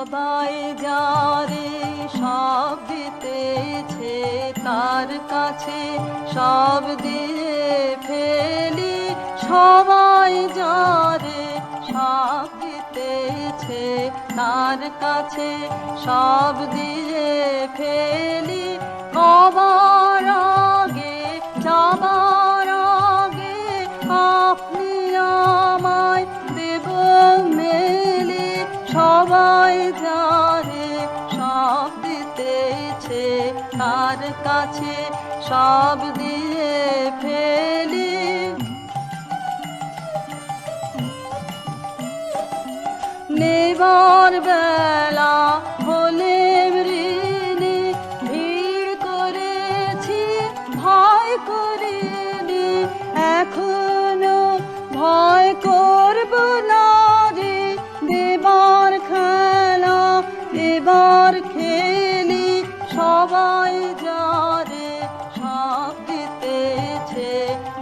সবাই যারে সব দিতেছে তার কাছে সব দিয়ে ফেলি, সবাই যারে সব দিতেছে তার কাছে সব দিয়ে ফেলি, কবার আগে যাবার আগে আপনি আমায় দেব মেলি, সবাই যারে সব দিতেছে তার কাছে সব দিয়ে ফেলি। নেবার বেলা হলে ঋণী ভিড় করেছি ভয় করিনি, এখনো ভয় করব না রে, দেবার খেলা এবার খেলি, সবাই যারে সব দিতেছে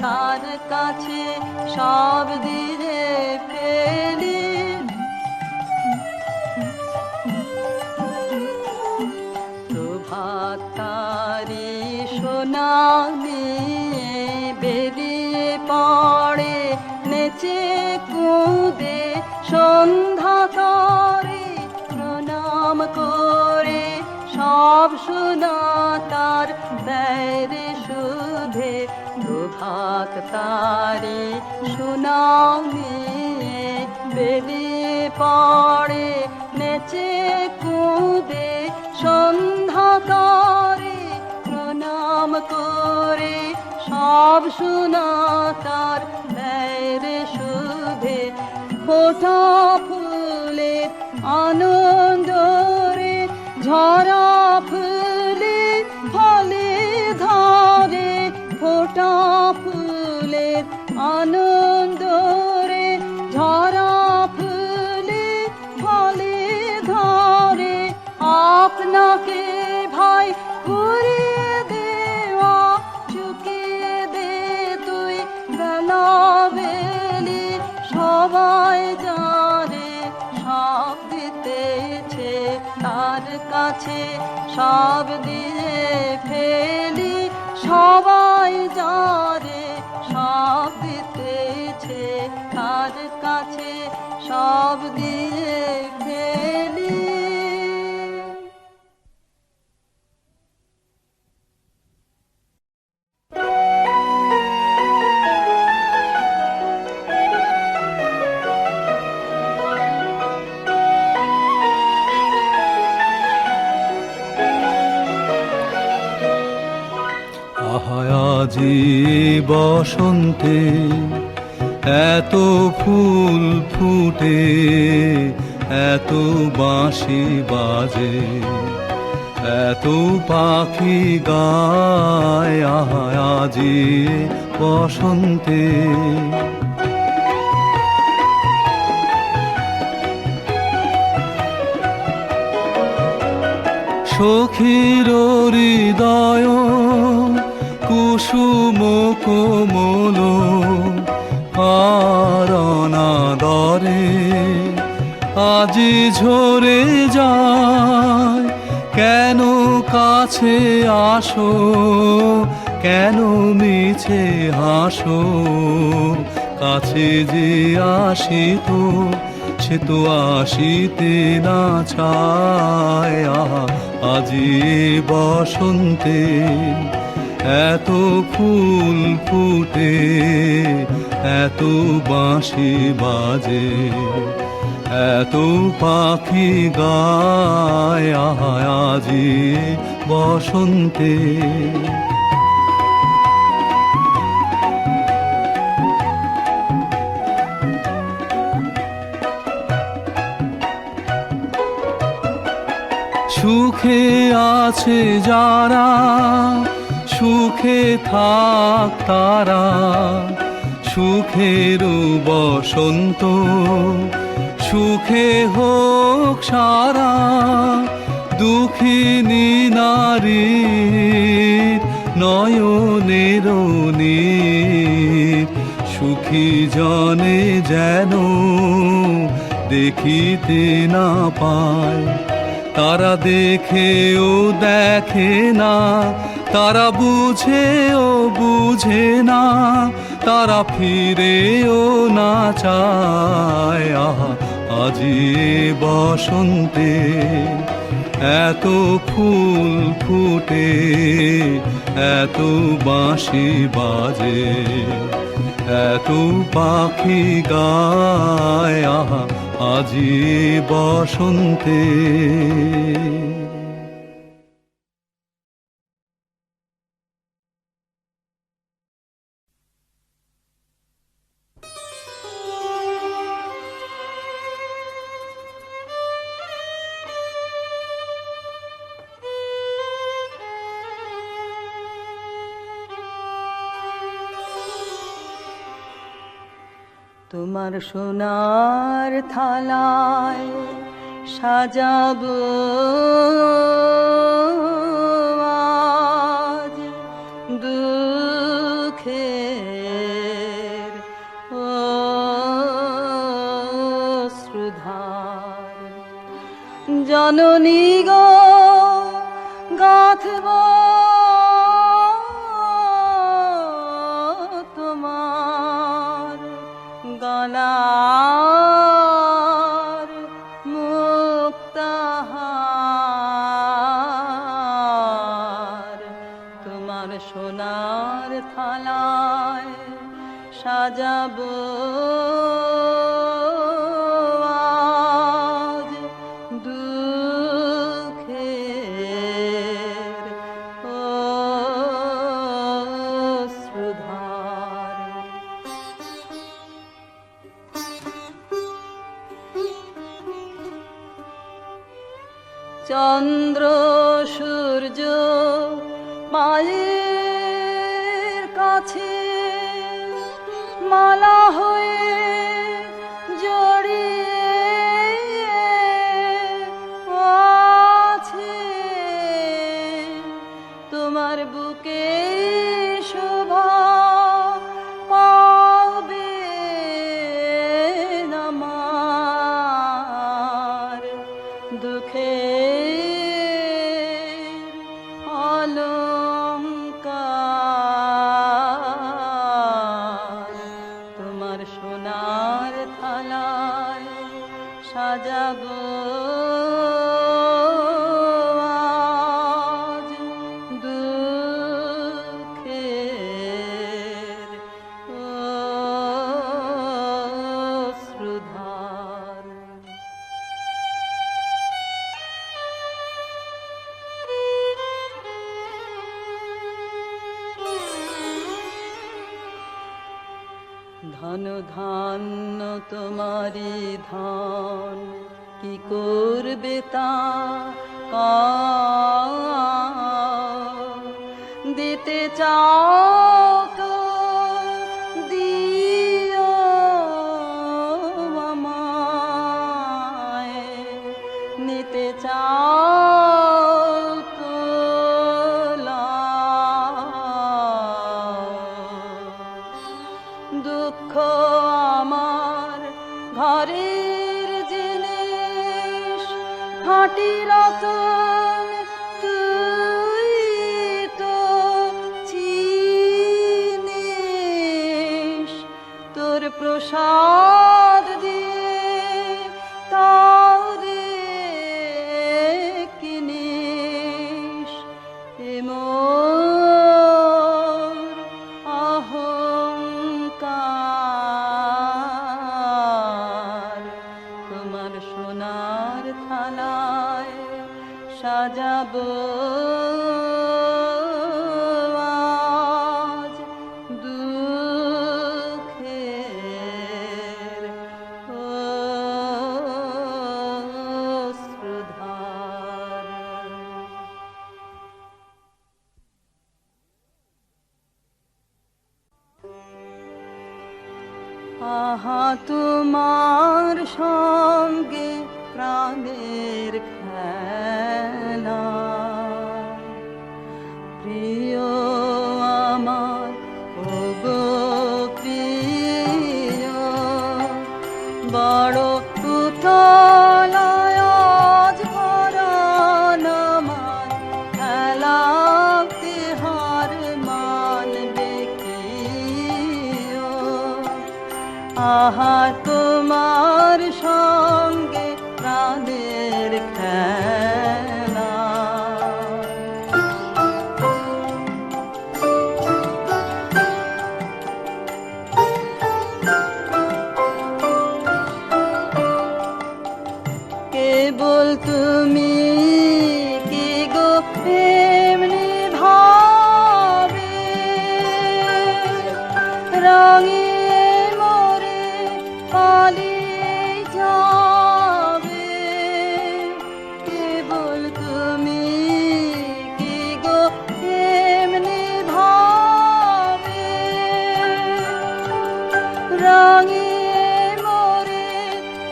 তার কাছে সব দিয়ে ফেলি। প্রভাত তারি সোনা নিয়ে বেরিয়ে পড়ে নেচে কুদে সন্ধ্যা করে, প্রণাম করে সব সোনা তার দেয় সুধে। প্রভাত তারি সোনা নিয়ে বেরিয়ে পড়ে নেচে কুদে সন্ধ্যা করে, প্রণাম করে সব সোনা তার দেয় শুভে। ফোটা ফুলে আনন্দ রে ঝরা ফুলে ফলে ধরে, ফোটা ফুলে আনন্দ রে ঝরা ফুলে ফলে ধরে, আপনাকে ভাই ঘুরিয়ে দেওয়া চুকিয়ে দে তুই বেলা বেলি, সবাই যারে সব দিতেছে তার কাছে সব দিয়ে ফেলি, সবাই যারে সব দিতেছে তার কাছে সব দিয়ে ফেলি। আজি বসন্তে এত ফুল ফুটে, এত বাঁশি বাজে, এত পাখি গায়, আজি বসন্তে। সখীর হৃদয় কুসুম কোমল কারণাদরে আজি ঝরে যায়, কেন কাছে আসো, কেন মিছে হাসো, কাছে যে আসিত সে তো আসিতে না চায়, আজি বসন্তে এত ফুল ফুটে, এত বাঁশি বাজে, এত পাখি গায়, আজি বসন্তে। সুখে আছে যারা সুখে থাক তারা, সুখের বসন্ত সুখে হোক সারা, দুঃখিনী নারী নয়নের নীর, সুখী জনে যেন দেখিতে না পায়। তারা দেখেও দেখে না, তারা বুঝেও বুঝে না, তারা ফিরেও না চায়। আহা আজি বসন্তে এত ফুল ফুটে, এত বাঁশি বাজে, এত পাখি গায়। আহা আজি বসন্তে। তোমার সোনার থালায় সাজাবো আজ দুঃখের অশ্রুধার। জননী গো গাঁথব তোমার গলার মুক্তাহার। তোমার সোনার থালায় সাজাবো আজ দুঃখের অশ্রুধার। চন্দ্র সূর্য মায়ের কাছে মালা হয়ে জড়িয়ে আছে। তোমার বুকে শোভা পাবে আমার দুঃখের অলংকার। তোমার সোনার থালায় সাজাবো আজ দুঃখের অশ্রুধার। ধন ধান্য তোমারি ধন কি করবে তা দিতে চাও তো দিও আমায়, নিতে চাও তো লাও। দুঃখ আমার ঘরের জিনিস খাঁটি রতন তুই তো চিনিস। তোর প্রসাদ দিয়ে তাও রে কিনিস। মোর অহংকার। তোমার সোনার থালায় সাজাবো আজ দুঃখের অশ্রুধার। আহা তোমার সঙ্গে প্রাণের খেলা, প্রিয় আমার ওগো প্রিয়, বড় উথল আহা তোমার সঙ্গে প্রাণের খেলা। কেবল তুমি কি গো এমনি ভাবে রঙিয়ে মোরে পালিয়ে যাবে। কেবল তুমি কি গো এমনি ভাবে রঙিয়ে মোরে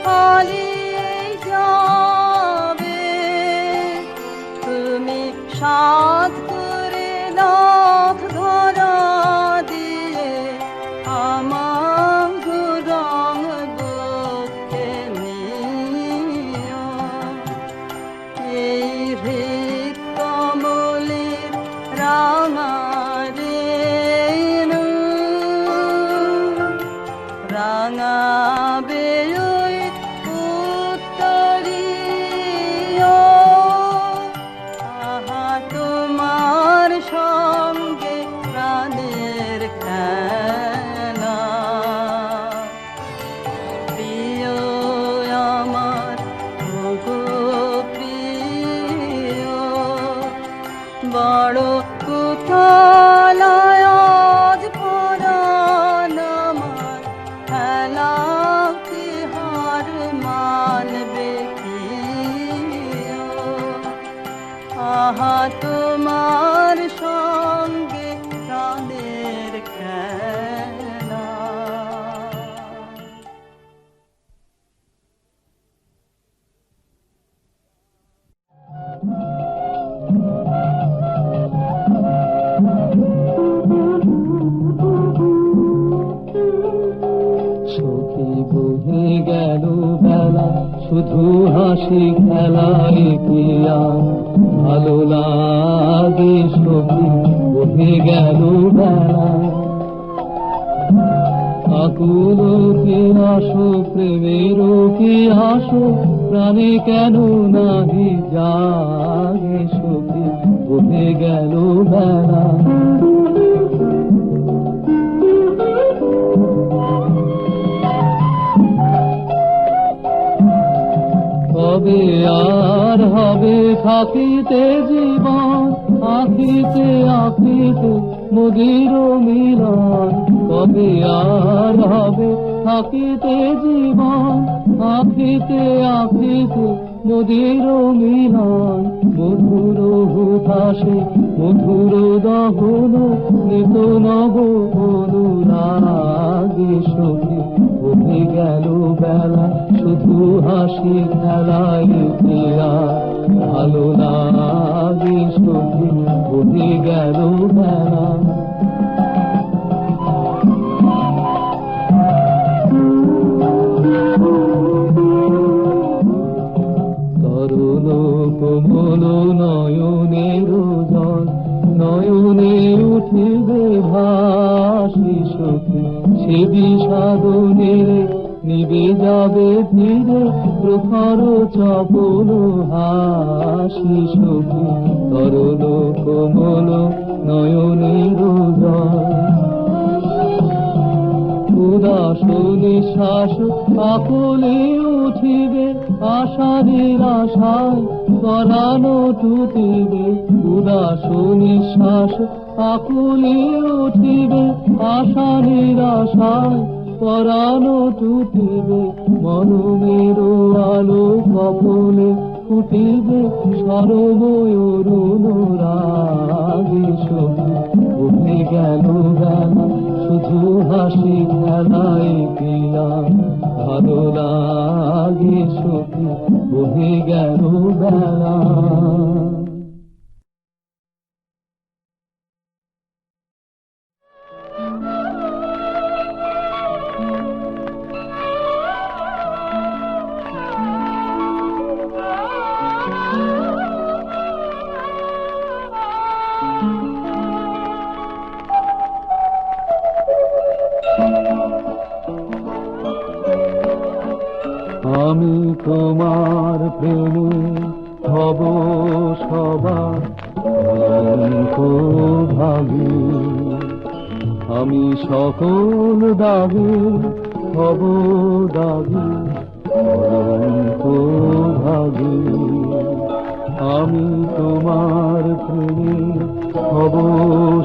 পালিয়ে যাবে। তুমি সাত করে লাখ ধরা দিয়ে আমার রং বুকে নিও। এই হৃদ কমলের রাঙা রেণু রাঙাবে ওই উত্তরীয়। আহা তোমার সঙ্গে প্রাণের খেলা। প্রিয় আমার ওগো প্রিয়, বড় কোথায় আজ পরাণ আমার খেলা কি হার মানবে কি? আহা তোমার সঙ্গে প্রাণের খেলা। সখী বহে গেল বেলা, শুধু হাসি খেলায় পিয়া ভালো লাগে। সখী বহে গেল বেলা, আকুল কি আসো প্রেমের কি আসো, প্রাণে কেন নাহি জাগে। সখী বহে গেল বেলা, কবে আর হবে থাকিতে জীবন, আখিতে আখিতে মোদির মিলন। কবে আর হবে থাকিতে জীবন, আখিতে আখিতে মোদির মিলন। মধুর হুতাশে মধুর দহন, নিত নব অনুরাগে। সখী বহে গেল বেলা, শুধু হাসি খেলায় পিয়া ভালো লাগে। সখী বহে গেল বেলা, তরুণ কোমল নয়নের জল, নয়নে উঠিবে ভাসি। সখী সে বিষাদনের নিবে যাবে ধীরে, প্রখর চপল হাসি। সখী তরুণ কোমল নয়নের জল, উদাস নিঃশ্বাস আকুলে উঠিবে, আশাদের আশায় পরানো টুটিবে। উদাস নিঃশ্বাস আকুলে উঠিবে, আশাদের আশায় পরানো টুটিবে। মনমের আলো কপলে ফুটিবে, সরময়ূর রাগে। সখী বহে গেল বেলা, শুধু হাসি খেলায় পিয়া ভালো লাগে। সখী বহে গেল বেলা। আমি সকল দাগে হব দাগি অনন্ত ভাগে। আমি তোমার প্রেমে হব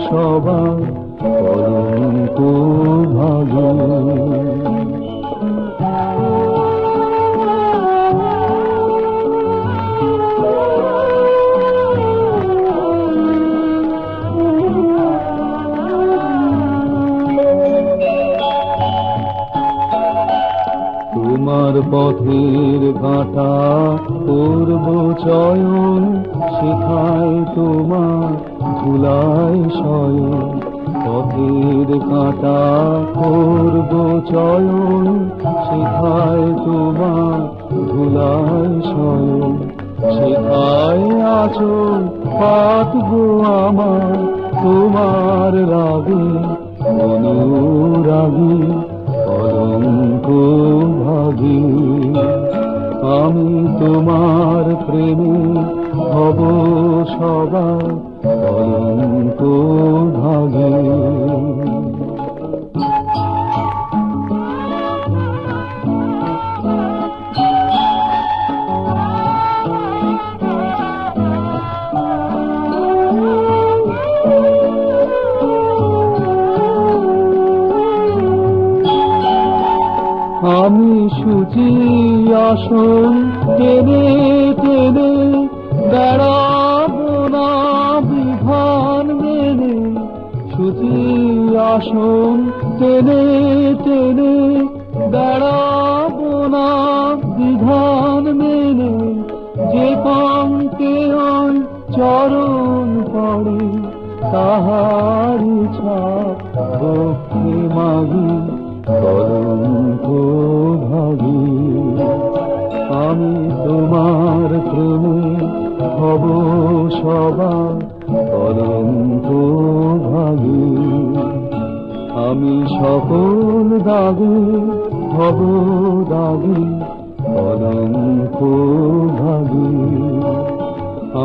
সবার অনন্ত ভাগে। তোমার পথের কাঁটা করব চয়ন, শেখায় তোমার ধুলায় শয়ন। পথের কাঁটা করব চয়ন, শেখায় তোমার ধুলায় শয়ন। শেখায় আচল পাতবো আমার তোমার রাগে অনুরাগী অনন্ত ভাগী। আমি তোমার প্রেমে হব সবার অনন্ত ভাগী। আমি সুচি আসন টেনে টেনে বেড়াবো না বিধান মেনে। সুচি আসন টেনে টেনে বেড়াবো না বিধান মেনে। যে পঙ্কে চরণ পড়ে তাহারি ছাপ ভক্তি মাগি কলঙ্ক ভাগী। আমি তোমার প্রেমে হব সবার কলঙ্ক ভাগী। আমি সকল দাগে হব দাগী কলঙ্ক ভাগী।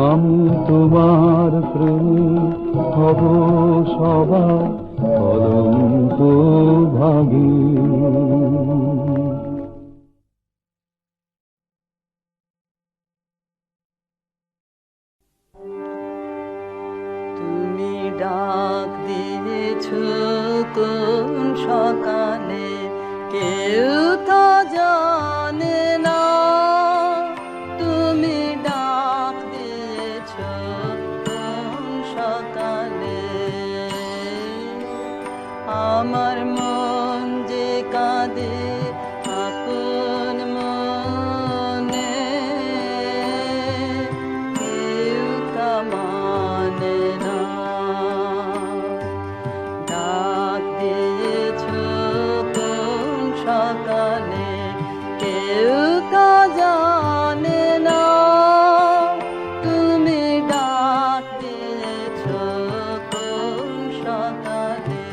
আমি তোমার প্রেমে হব সবার কলঙ্ক ভাগী। তুমি ডাক দিয়েছ কোন সকালে, কেউ তো জানে না। তুমি ডাক দিয়েছ কোন সকালে, আমার মন যে কাঁদে আপন মনে, কেউ তা মানে না। ডাক দিয়েছ কোন সকালে, কেউ তা জানে না। তুমি ডাক দিয়েছ কোন সকালে।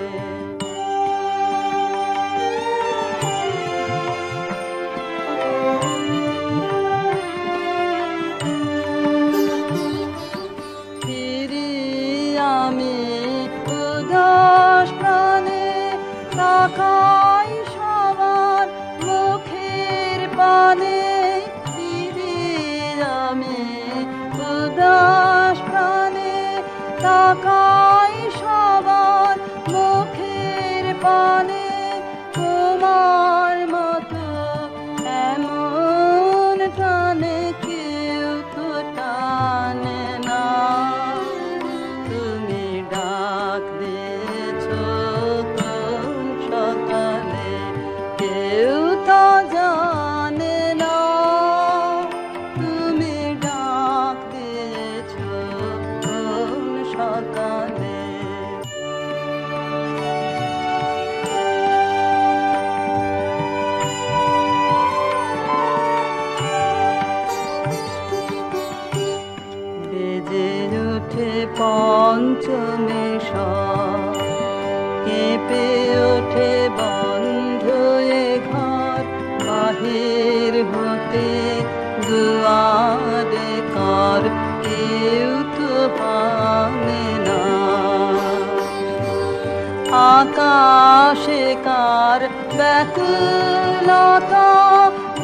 ফিরি আমি উদাস প্রাণে, তাকাই সবার মুখের পানে। ফিরি আমি উদাস প্রাণে, তাকাই সবার মুখের পানে। তোমার মতো এমন টানে কেউ তো টানে না। তুমি ডাক দিয়েছ কোন সকালে, কেউ তো জানে না। তুমি ডাক দিয়েছ কোন সকালে। আকাশে কার ব্যাকুলতা,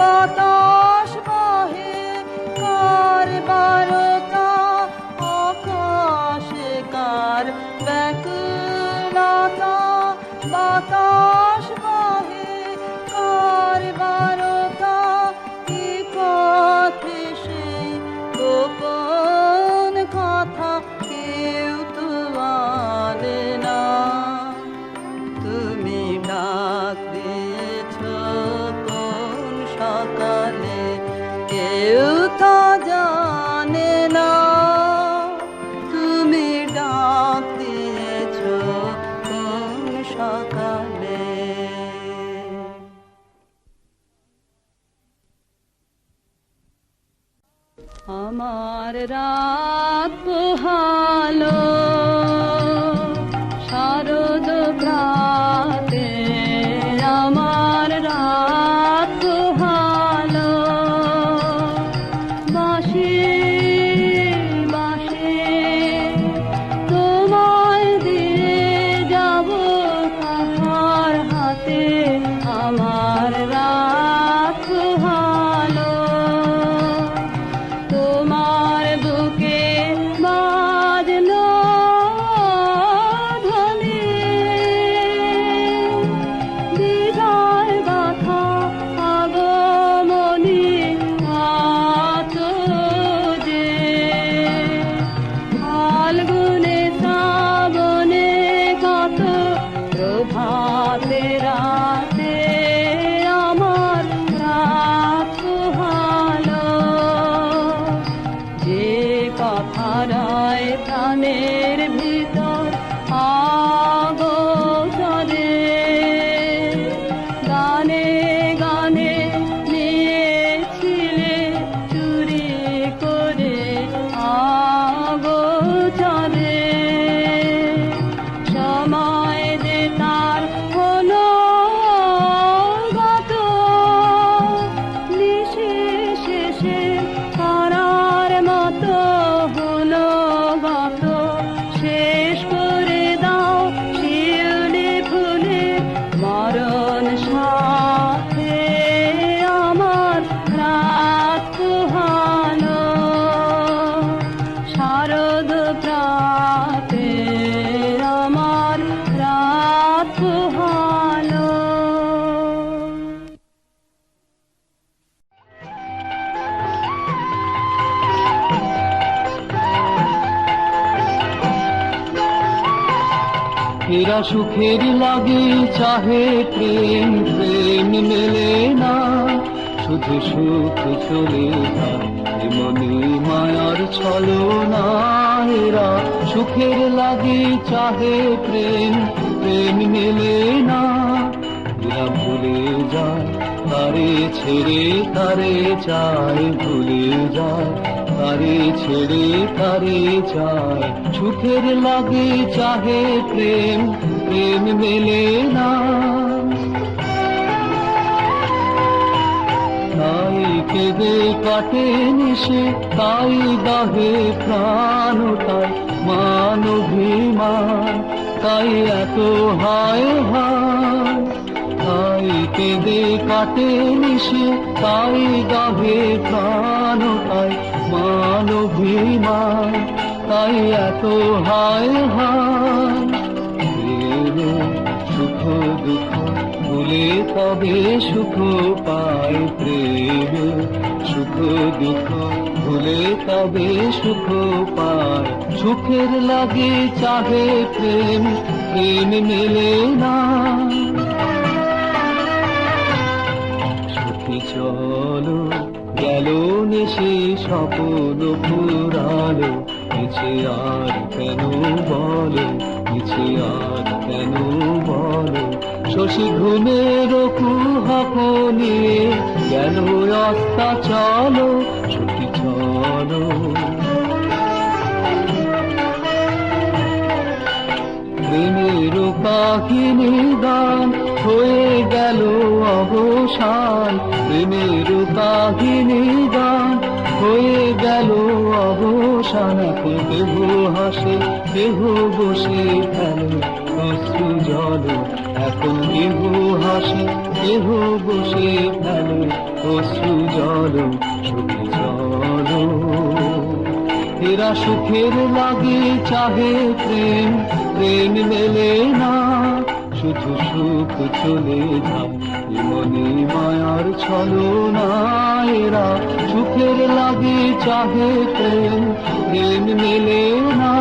বাতাস বহে কার বারতা, আকাশে কার ব্যাকুলতা, বাতাস বহে কার বারতা, কি পথে সেই গোপন কথা কেউ তো আনে না। তুমি ডাক দিয়েছ কোন সকালে কেউ তো জানে না। তুমি ডাক দিয়েছ কোন সকালে। আমার রাত পোহালো শারদ প্রাতে, আমার রাত পোহালো বাঁশি বাঁশি তোমায় দিয়ে যাব কাহার হাতে, আমার রাত পোহালো তোমার বুকে বাজলো ধ্বনি, বিদায় গাথা আগমনী আত যে, ফাল্গুনে শ্রাবণে কত প্রভাতে রাতে, আমার রাত পোহালো যে কথারায় প্রাণের ভিতর আগোচরে, গানে গানে নিয়েছিলে চুরি করে আগোচরে, সময় যে তার হলো গত, নিশি শেষে তারার মতো হলো গত, শেষ করে দাও শিউলি ফুলে মরণ সাথে, আমার রাত পোহালো শারদ প্রাতে, আমার রাত পোহালো। এরা সুখের লাগে চাহে প্রেম, প্রেম মেলে না, শুধু সুখ চলে যায় এমনি মায়ার ছলনা। এরা সুখের লাগে চাহে প্রেম, প্রেম মেলে না, এরা ভুলে যায় তারে ছেড়ে তারে চায়, ভুলে যায় তারে ছেড়ে তারে চায়। সুখের লাগে চাহে প্রেম, প্রেম মেলে না, তাই কেঁদে কাটে নিশে, তাই দাহে প্রাণটাই মান অভিমান, তাই এত হায় হায়, তাই কেঁদে কাটে নিশে, তাই দাহে প্রাণটাই মান অভিমান, তাই এত হায় হায়। সুখ দুঃখ ভুলে তবে সুখ পায় প্রেম, সুখ দুঃখ ভুলে তবে সুখ পায়। সুখের লাগে চাহে প্রেম, প্রেম মেলে না, সুখী চলো গেল নেশে স্বপ্ন পুরালো, মিছে আর কেন বলো, মিছে আর কেন বলো। শশী ঘুমের কুহক নিয়ে গেল অস্তা চলো, সুখী চলো। প্রেমের কাহিনী গান হয়ে গেল অবসান, প্রেমের কাহিনী গান হয়ে গেল অবসান। কেহ হাসে কেহ বসে ফেলে অশ্রু জল। কেহ বসে ফেলে অশ্রু জল সুখে চলো এরা সুখের লাগে চাহে প্রেম প্রেম মেলে না শুধু সুখ চলে যায় মনে মায়ার ছলো না এরা সুখের লাগে চাহে প্রেম প্রেম মেলে না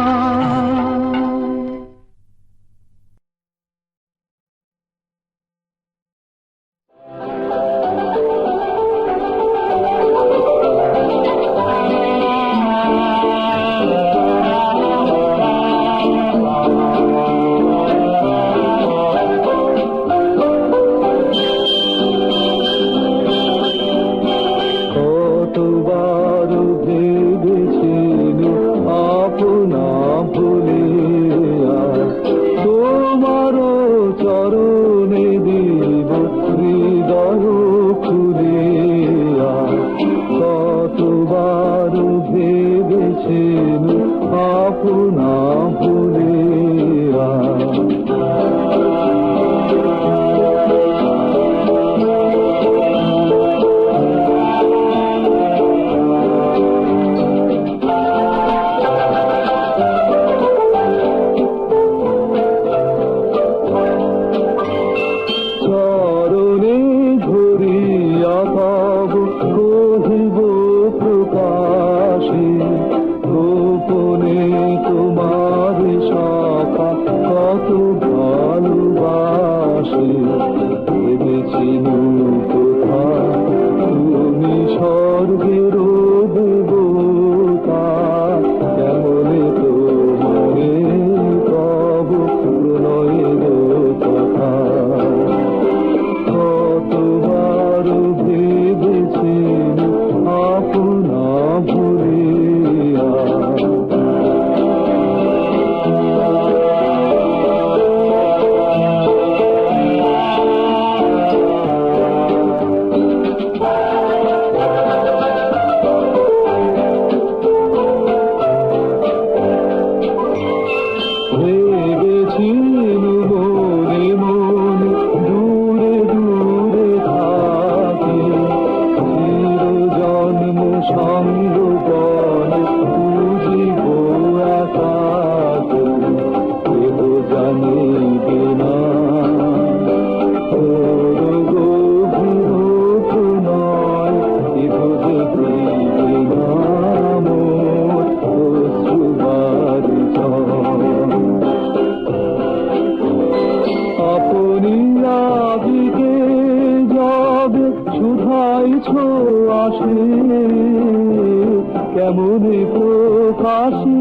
কেমন প্রকাশী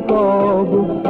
কব